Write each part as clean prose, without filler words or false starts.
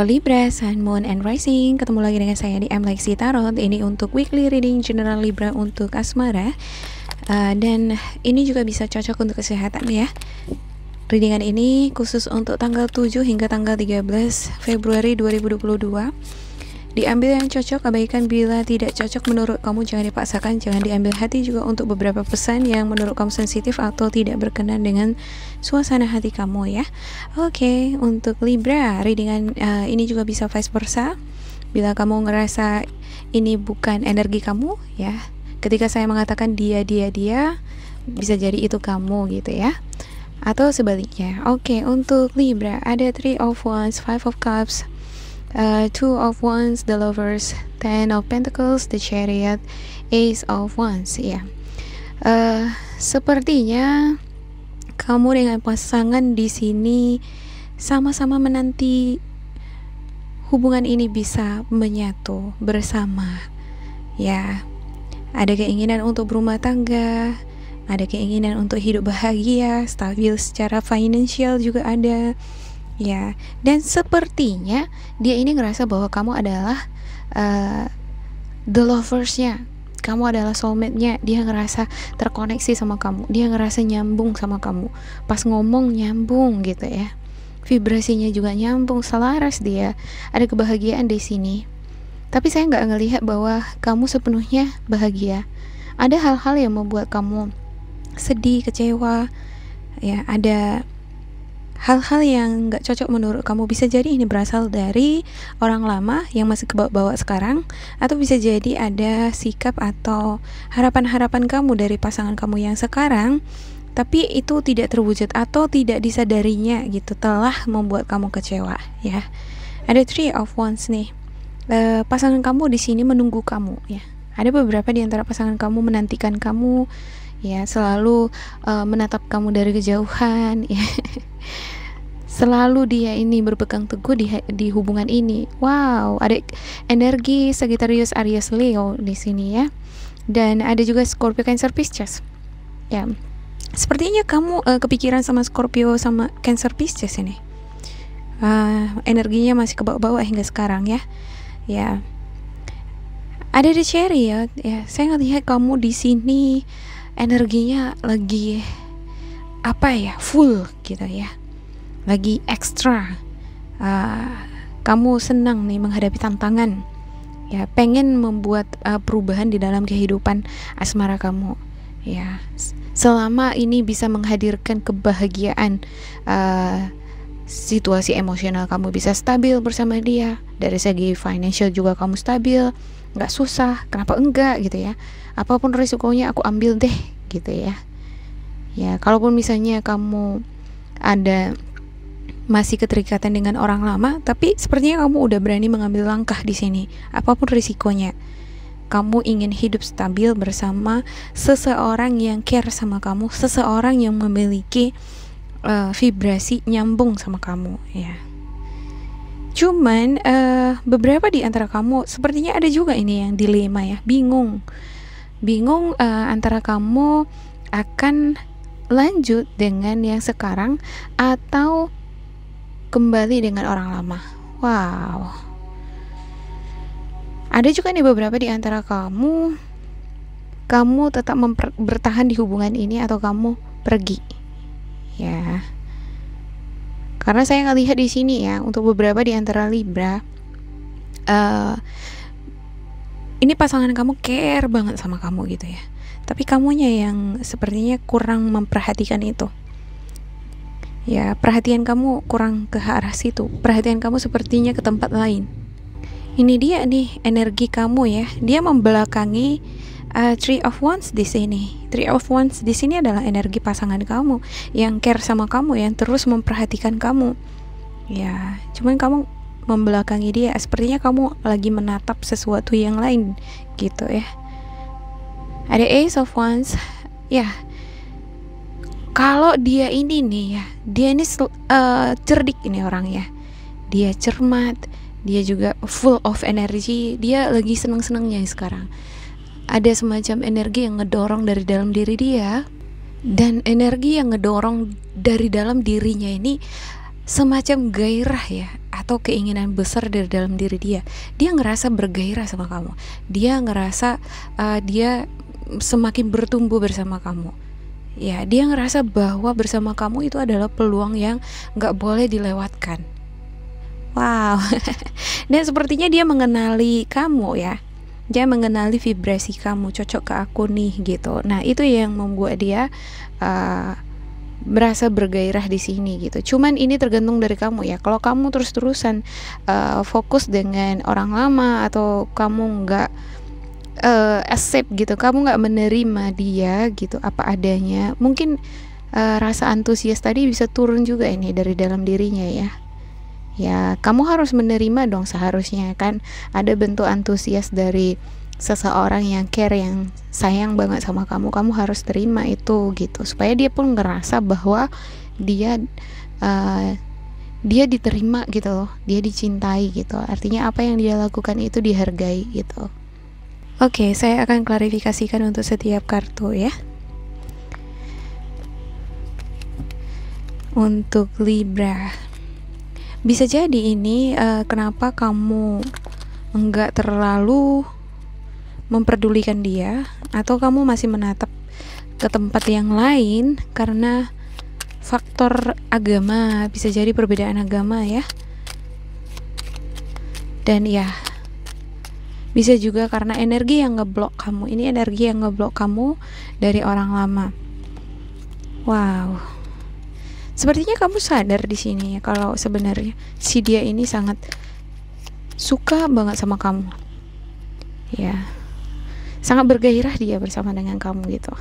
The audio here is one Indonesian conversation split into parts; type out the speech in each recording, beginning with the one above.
Untuk Libra, Sun, Moon, and Rising, ketemu lagi dengan saya di Lexi Tarot. Ini untuk weekly reading general Libra untuk asmara, dan ini juga bisa cocok untuk kesehatan ya. Readingan ini khusus untuk tanggal 7 hingga tanggal 13 Februari 2022. Diambil yang cocok, abaikan bila tidak cocok menurut kamu, jangan dipaksakan, jangan diambil hati juga untuk beberapa pesan yang menurut kamu sensitif atau tidak berkenan dengan suasana hati kamu ya. Oke, untuk Libra, readingan ini juga bisa vice versa. Bila kamu ngerasa ini bukan energi kamu ya, ketika saya mengatakan dia, bisa jadi itu kamu gitu ya, atau sebaliknya. Oke, untuk Libra ada 3 of Wands, 5 of Cups, 2 of Wands, the Lovers, 10 of Pentacles, the Chariot, Ace of Wands ya. Sepertinya kamu dengan pasangan di sini sama-sama menanti hubungan ini bisa menyatu bersama ya. Ada keinginan untuk berumah tangga, ada keinginan untuk hidup bahagia, stabil secara finansial juga ada ya. Dan sepertinya dia ini ngerasa bahwa kamu adalah the lovers-nya, kamu adalah soulmate-nya. Dia ngerasa terkoneksi sama kamu, dia ngerasa nyambung sama kamu, pas ngomong nyambung gitu ya, vibrasinya juga nyambung, selaras. Dia ada kebahagiaan di sini, tapi saya nggak ngelihat bahwa kamu sepenuhnya bahagia. Ada hal-hal yang membuat kamu sedih, kecewa ya. Ada hal-hal yang gak cocok menurut kamu. Bisa jadi ini berasal dari orang lama yang masih kebawa sekarang, atau bisa jadi ada sikap atau harapan-harapan kamu dari pasangan kamu yang sekarang, tapi itu tidak terwujud atau tidak disadarinya gitu, telah membuat kamu kecewa ya. Ada 3 of Wands nih. Pasangan kamu di sini menunggu kamu ya. Ada beberapa di antara pasangan kamu menantikan kamu ya, selalu menatap kamu dari kejauhan ya. Selalu dia ini berpegang teguh di hubungan ini. Wow, ada energi Sagittarius, Aries, Leo di sini ya. Dan ada juga Scorpio, Cancer, Pisces ya. Sepertinya kamu kepikiran sama Scorpio sama Cancer, Pisces ini. Energinya masih kebawa-bawa hingga sekarang ya. Ya. Ada The Chariot ya. Saya ngelihat kamu di sini energinya lagi full gitu ya, lagi ekstra. Kamu senang nih menghadapi tantangan ya, pengen membuat perubahan di dalam kehidupan asmara kamu ya. Selama ini bisa menghadirkan kebahagiaan, situasi emosional kamu bisa stabil bersama dia. Dari segi financial juga kamu stabil, nggak susah, kenapa enggak gitu ya. Apapun risikonya aku ambil deh gitu ya. Ya, kalaupun misalnya kamu ada masih keterikatan dengan orang lama, tapi sepertinya kamu udah berani mengambil langkah di sini. Apapun risikonya, kamu ingin hidup stabil bersama seseorang yang care sama kamu, seseorang yang memiliki vibrasi nyambung sama kamu ya. Cuman beberapa di antara kamu sepertinya ada juga ini yang dilema ya, bingung antara kamu akan lanjut dengan yang sekarang atau kembali dengan orang lama. Wow. Ada juga nih beberapa di antara kamu tetap bertahan di hubungan ini atau kamu pergi ya. Karena saya ngelihat di sini ya, untuk beberapa di antara Libra, ini pasangan kamu care banget sama kamu gitu ya, tapi kamunya yang sepertinya kurang memperhatikan itu ya. Perhatian kamu kurang ke arah situ, perhatian kamu sepertinya ke tempat lain. Ini dia nih energi kamu ya, dia membelakangi 3 of Wands di sini. 3 of Wands di sini adalah energi pasangan kamu yang care sama kamu, yang terus memperhatikan kamu ya. Cuman kamu membelakangi dia, sepertinya kamu lagi menatap sesuatu yang lain gitu ya. Ada Ace of Wands ya. Kalau dia ini nih ya, dia ini cerdik ini orang ya. Dia cermat, dia juga full of energy, dia lagi seneng-senengnya sekarang. Ada semacam energi yang ngedorong dari dalam diri dia, dan energi yang ngedorong dari dalam dirinya ini semacam gairah ya, atau keinginan besar dari dalam diri dia. Dia ngerasa bergairah sama kamu, dia ngerasa dia semakin bertumbuh bersama kamu. Ya, dia ngerasa bahwa bersama kamu itu adalah peluang yang gak boleh dilewatkan. Wow. Dan sepertinya dia mengenali kamu ya, dia mengenali vibrasi kamu, cocok ke aku nih gitu. Nah, itu yang membuat dia berasa bergairah di sini gitu. Cuman ini tergantung dari kamu ya. Kalau kamu terus-terusan fokus dengan orang lama, atau kamu nggak accept gitu, kamu nggak menerima dia gitu apa adanya, mungkin rasa antusias tadi bisa turun juga ini dari dalam dirinya ya. Ya, kamu harus menerima dong, seharusnya kan ada bentuk antusias dari seseorang yang care, yang sayang banget sama kamu. Kamu harus terima itu gitu, supaya dia pun ngerasa bahwa dia dia diterima gitu loh, dia dicintai gitu. Artinya apa yang dia lakukan itu dihargai gitu. Oke, saya akan klarifikasikan untuk setiap kartu ya. Untuk Libra, bisa jadi ini kenapa kamu enggak terlalu memperdulikan dia, atau kamu masih menatap ke tempat yang lain karena faktor agama, bisa jadi perbedaan agama ya. Dan ya, bisa juga karena energi yang ngeblok kamu. Ini energi yang ngeblok kamu dari orang lama. Wow. Sepertinya kamu sadar di sini ya, kalau sebenarnya si dia ini sangat suka banget sama kamu. Ya. Sangat bergairah dia bersama dengan kamu gitu.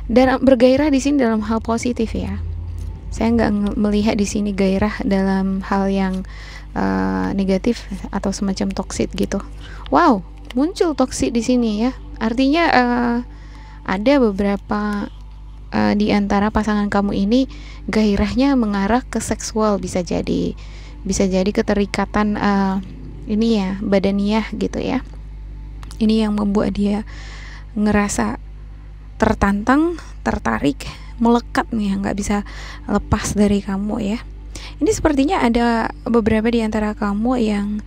Dan bergairah di sini dalam hal positif ya. Saya nggak melihat di sini gairah dalam hal yang negatif atau semacam toksik gitu. Wow, muncul toksik di sini ya. Artinya ada beberapa di antara pasangan kamu ini gairahnya mengarah ke seksual, bisa jadi keterikatan ini ya, badaniah gitu ya. Ini yang membuat dia ngerasa tertantang, tertarik, melekat nih, nggak bisa lepas dari kamu ya. Ini sepertinya ada beberapa di antara kamu yang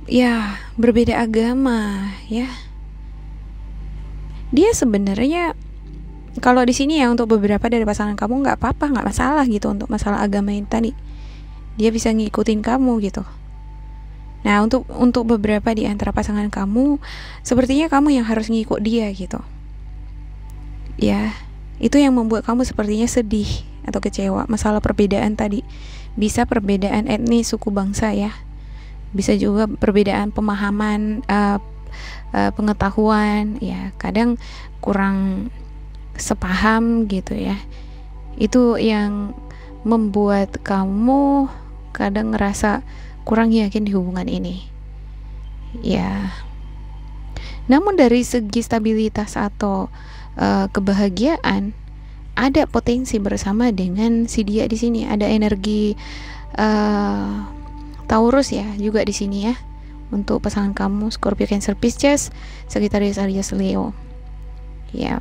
ya berbeda agama ya. Dia sebenarnya, kalau di sini ya, untuk beberapa dari pasangan kamu nggak apa-apa, nggak masalah gitu untuk masalah agama ini tadi. Dia bisa ngikutin kamu gitu. Nah, untuk beberapa di antara pasangan kamu, sepertinya kamu yang harus ngikut dia gitu. Ya, itu yang membuat kamu sepertinya sedih atau kecewa. Masalah perbedaan tadi, bisa perbedaan etnis, suku bangsa ya, bisa juga perbedaan pemahaman, pengetahuan ya, kadang kurang sepaham gitu ya. Itu yang membuat kamu kadang ngerasa kurang yakin di hubungan ini ya. Namun dari segi stabilitas atau kebahagiaan, ada potensi bersama dengan si dia di sini. Ada energi Taurus ya juga di sini ya, untuk pasangan kamu, Scorpio, Cancer, Pisces, Sagittarius, Aries, Leo ya.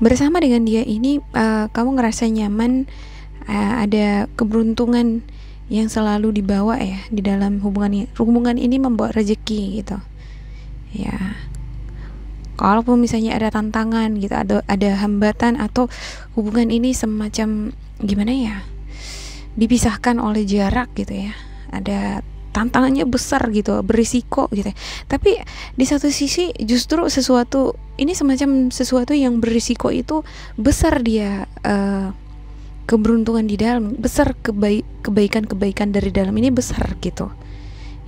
Bersama dengan dia ini kamu ngerasa nyaman, ada keberuntungan yang selalu dibawa ya di dalam hubungan ini. Hubungan ini membawa rezeki gitu ya. Kalaupun misalnya ada tantangan gitu, ada hambatan, atau hubungan ini semacam gimana ya, dipisahkan oleh jarak gitu ya, ada tantangannya besar gitu, berisiko gitu. Tapi di satu sisi justru sesuatu ini semacam sesuatu yang berisiko itu besar, dia keberuntungan di dalam besar, kebaikan dari dalam ini besar gitu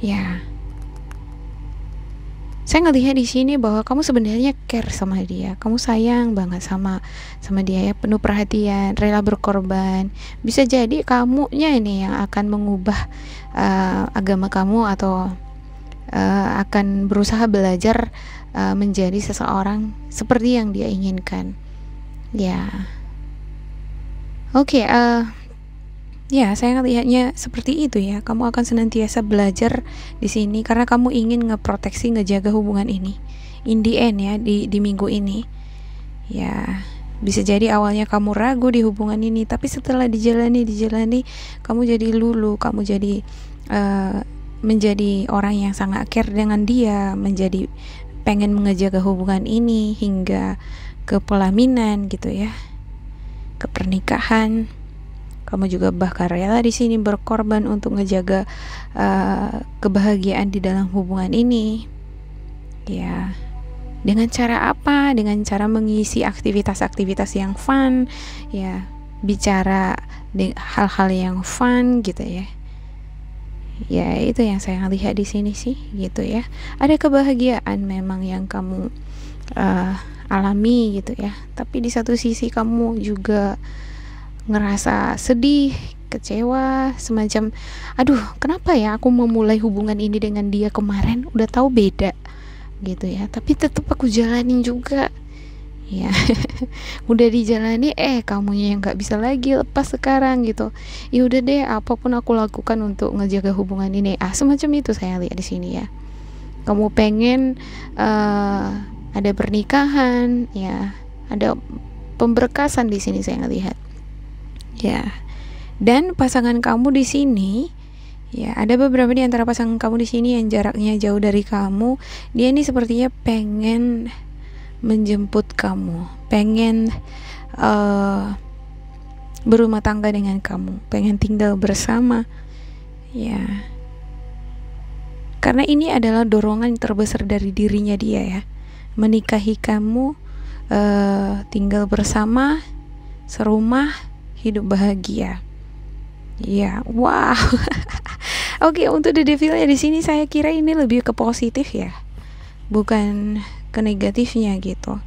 ya. Saya ngelihat di sini bahwa kamu sebenarnya care sama dia, kamu sayang banget sama dia ya, penuh perhatian, rela berkorban. Bisa jadi kamunya ini yang akan mengubah agama kamu, atau akan berusaha belajar menjadi seseorang seperti yang dia inginkan ya. Oke, ya, saya ngelihatnya seperti itu ya. Kamu akan senantiasa belajar di sini karena kamu ingin ngeproteksi, ngejaga hubungan ini. In the end ya, di minggu ini. Ya, Bisa jadi awalnya kamu ragu di hubungan ini, tapi setelah dijalani kamu jadi lulu, kamu jadi menjadi orang yang sangat care dengan dia, menjadi pengen mengejaga hubungan ini hingga ke pelaminan gitu ya, ke pernikahan. Kamu juga bahkan rela di sini berkorban untuk ngejaga kebahagiaan di dalam hubungan ini. Ya, dengan cara apa? Dengan cara mengisi aktivitas-aktivitas yang fun, ya, bicara hal-hal yang fun gitu ya. Ya, itu yang saya lihat di sini sih gitu ya. Ada kebahagiaan memang yang kamu alami gitu ya. Tapi di satu sisi kamu juga ngerasa sedih, kecewa, semacam aduh, kenapa ya aku memulai hubungan ini dengan dia kemarin, udah tahu beda gitu ya, tapi tetap aku jalanin juga ya. Udah dijalani, kamunya yang nggak bisa lagi lepas sekarang gitu. Ya udah deh, apapun aku lakukan untuk ngejaga hubungan ini, semacam itu saya lihat di sini ya. Kamu pengen ada pernikahan ya, ada pemberkasan di sini saya ngelihat ya. Dan pasangan kamu di sini ya, ada beberapa di antara pasangan kamu di sini yang jaraknya jauh dari kamu. Dia ini sepertinya pengen menjemput kamu, pengen berumah tangga dengan kamu, pengen tinggal bersama ya. Karena ini adalah dorongan terbesar dari dirinya dia ya, menikahi kamu, tinggal bersama, serumah, hidup bahagia. Ya, wow. Oke, untuk the devilnya di sini saya kira ini lebih ke positif ya, bukan ke negatifnya gitu.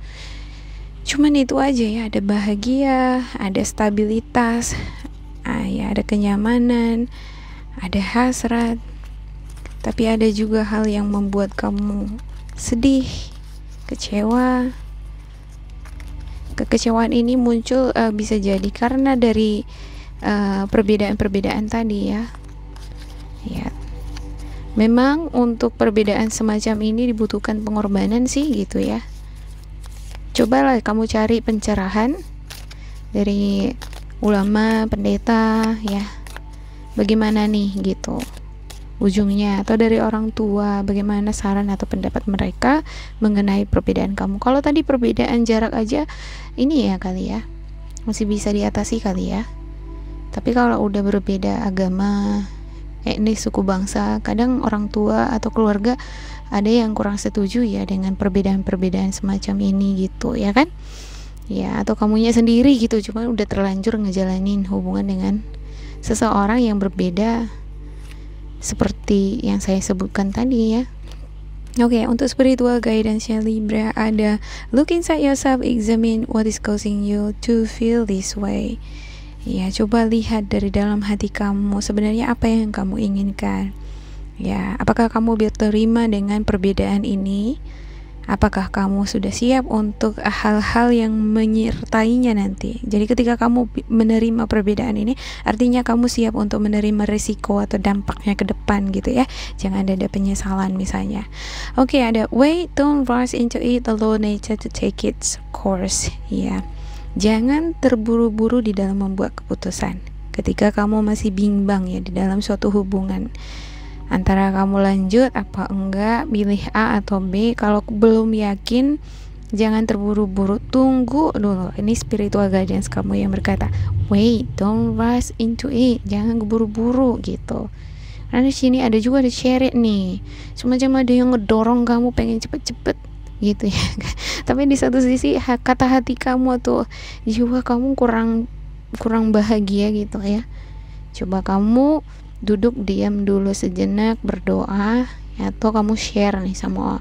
Cuman itu aja ya, ada bahagia, ada stabilitas, ya, ada kenyamanan, ada hasrat. Tapi ada juga hal yang membuat kamu sedih, kecewa. Kekecewaan ini muncul bisa jadi karena dari perbedaan-perbedaan tadi ya. Ya, memang untuk perbedaan semacam ini dibutuhkan pengorbanan sih gitu ya. Cobalah kamu cari pencerahan dari ulama, pendeta ya. Bagaimana nih gitu ujungnya, atau dari orang tua, bagaimana saran atau pendapat mereka mengenai perbedaan kamu. Kalau tadi perbedaan jarak aja ini ya kali ya, masih bisa diatasi kali ya. Tapi kalau udah berbeda agama, etnis, suku bangsa, kadang orang tua atau keluarga ada yang kurang setuju ya dengan perbedaan-perbedaan semacam ini gitu ya kan ya. Atau kamunya sendiri gitu, cuma udah terlanjur ngejalanin hubungan dengan seseorang yang berbeda seperti yang saya sebutkan tadi ya. Oke, untuk spiritual guidance-nya Libra ada look inside yourself, examine what is causing you to feel this way. Ya, coba lihat dari dalam hati kamu sebenarnya apa yang kamu inginkan. Ya, apakah kamu berterima dengan perbedaan ini? Apakah kamu sudah siap untuk hal-hal yang menyertainya nanti? Jadi ketika kamu menerima perbedaan ini, artinya kamu siap untuk menerima risiko atau dampaknya ke depan gitu ya. Jangan ada penyesalan misalnya. Oke, ada wait, don't rush into it, allow nature to take its course. Ya, jangan terburu-buru di dalam membuat keputusan. Ketika kamu masih bimbang ya di dalam suatu hubungan, antara kamu lanjut apa enggak, pilih A atau B. Kalau belum yakin, jangan terburu-buru, tunggu dulu. Ini spiritual guidance kamu yang berkata, wait, don't rush into it, jangan buru-buru gitu. Karena di sini ada juga ada chariot nih, semacam ada yang ngedorong kamu pengen cepet-cepet gitu ya. Tapi di satu sisi kata hati kamu atau jiwa kamu kurang bahagia gitu ya. Coba kamu duduk diam dulu sejenak, berdoa, atau kamu share nih sama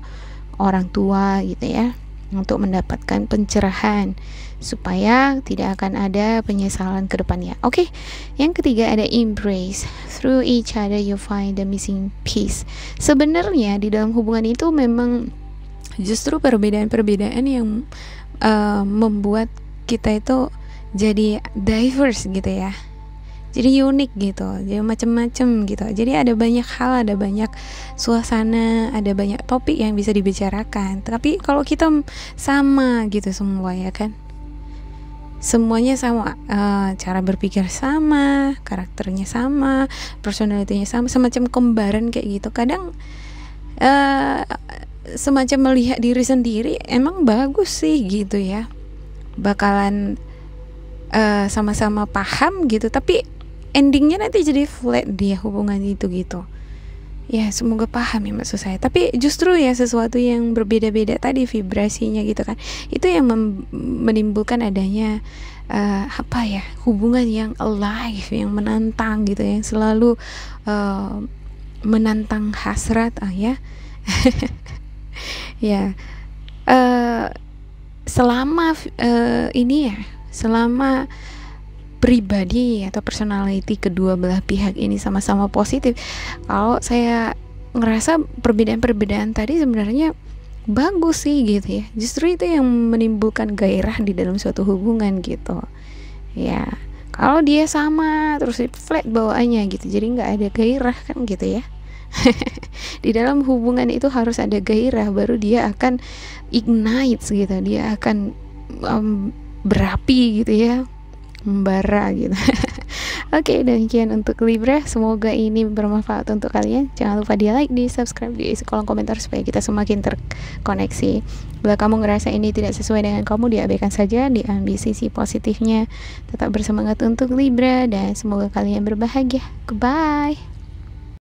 orang tua gitu ya, untuk mendapatkan pencerahan supaya tidak akan ada penyesalan ke depannya. Oke, yang ketiga ada embrace. Through each other you find the missing piece. Sebenarnya di dalam hubungan itu memang justru perbedaan-perbedaan yang membuat kita itu jadi diverse gitu ya, jadi unik gitu, jadi macam-macam gitu. Jadi ada banyak hal, ada banyak suasana, ada banyak topik yang bisa dibicarakan. Tapi kalau kita sama gitu semua ya kan, semuanya sama, cara berpikir sama, karakternya sama, personalitinya sama, semacam kembaran kayak gitu. Kadang semacam melihat diri sendiri emang bagus sih gitu ya, bakalan sama-sama paham gitu, tapi endingnya nanti jadi flat dia hubungan itu gitu ya. Semoga paham ya maksud saya. Tapi justru ya sesuatu yang berbeda-beda tadi vibrasinya gitu kan, itu yang menimbulkan adanya apa ya, hubungan yang alive, yang menantang gitu, yang selalu menantang hasrat ya. Ya, selama ini ya, selama pribadi atau personality kedua belah pihak ini sama-sama positif, kalau saya ngerasa perbedaan-perbedaan tadi sebenarnya bagus sih gitu ya. Justru itu yang menimbulkan gairah di dalam suatu hubungan gitu ya. Kalau dia sama terus flat bawaannya gitu, jadi nggak ada gairah kan gitu ya. Di dalam hubungan itu harus ada gairah, baru dia akan ignite gitu, dia akan berapi gitu ya, membara gitu. Oke, demikian untuk Libra. Semoga ini bermanfaat untuk kalian. Jangan lupa di like, di subscribe, di isi kolom komentar supaya kita semakin terkoneksi. Bila kamu ngerasa ini tidak sesuai dengan kamu, diabaikan saja, diambil sisi positifnya. Tetap bersemangat untuk Libra dan semoga kalian berbahagia. Goodbye.